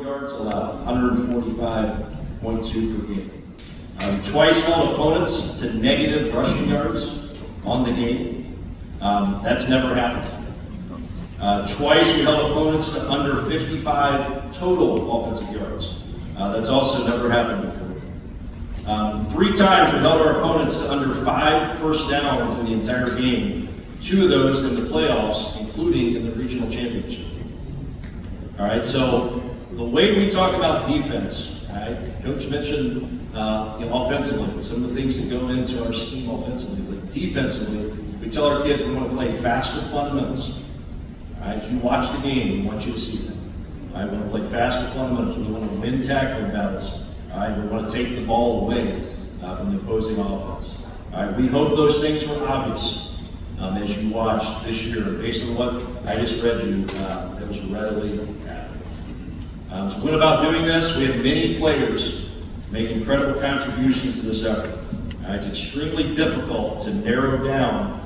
yards allowed, 145.2 per game. Twice held opponents to negative rushing yards on the game. That's never happened. Twice we held opponents to under 55 total offensive yards. That's also never happened before. 3 times we held our opponents to under 5 first downs in the entire game. 2 of those in the playoffs, including in the regional championship. All right, so the way we talk about defense, all right, Coach mentioned offensively, some of the things that go into our scheme offensively, but defensively, we tell our kids we want to play faster fundamentals. All right, as you watch the game, we want you to see that. All right, we want to play faster fundamentals. We want to win tackling battles. All right, we want to take the ball away from the opposing offense. All right, we hope those things were obvious as you watch this year. Based on what I just read you, it was readily apparent. So we went about doing this. We had many players make incredible contributions to this effort. It's extremely difficult to narrow down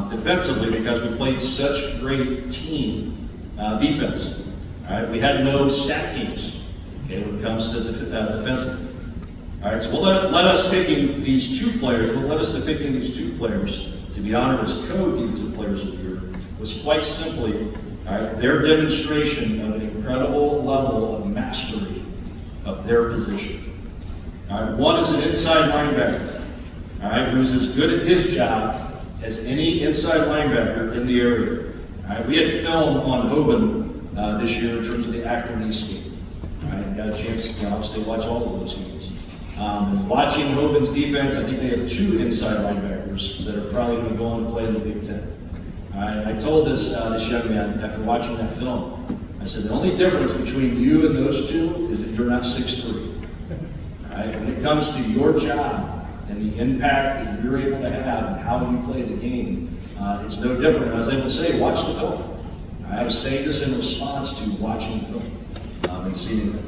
defensively because we played such great team defense. All right, we had no stat games when it comes to defensive. All right, so let us picking these 2 players. Let us picking these 2 players to be honored as co-defensive players of the year was quite simply, all right, their demonstration of an incredible level of mastery of their position. All right, one is an inside linebacker, all right, who's as good at his job as any inside linebacker in the area. All right, we had film on Hoban this year in terms of the Akron East game. All right, got a chance to obviously watch all of those games. Watching Hoban's defense, I think they have 2 inside linebackers that are probably going to go on to play in the Big Ten. I told this young man after watching that film, I said, the only difference between you and those 2 is that you're not 6'3". Right? When it comes to your job and the impact that you're able to have and how you play the game, it's no different. I was able to say, watch the film. I was saying this in response to watching the film and seeing it.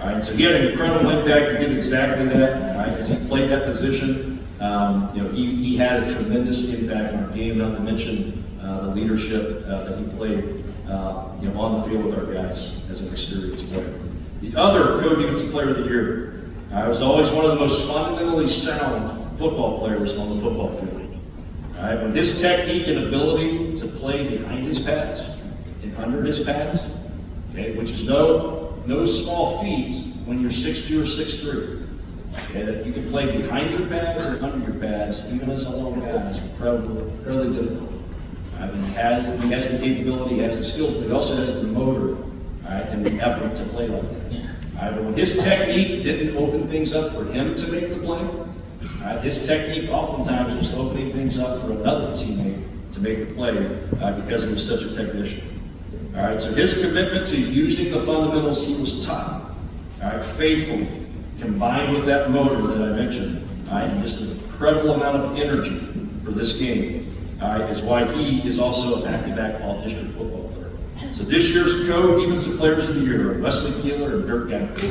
All right, so he had an incredible impact. He did exactly that. All right, as he played that position, he had a tremendous impact on our game. Not to mention the leadership that he played, on the field with our guys as an experienced player. The other co-defensive player of the year was always one of the most fundamentally sound football players on the football field. All right, when his technique and ability to play behind his pads and under his pads, which is no small feat when you're 6'2" or 6'3". That you can play behind your pads and under your pads, even as a long guy, is incredibly difficult. He has the capability, he has the skills, but he also has the motor, and the effort to play like that. But when his technique didn't open things up for him to make the play, his technique oftentimes was opening things up for another teammate to make the play because he was such a technician. All right, so his commitment to using the fundamentals he was taught, faithfully, combined with that motor that I mentioned, and just an incredible amount of energy for this game, is why he is also a back-to-back all-district football player. So this year's co-defensive players of the year are Wesley Keeler and Dirk Gallagher.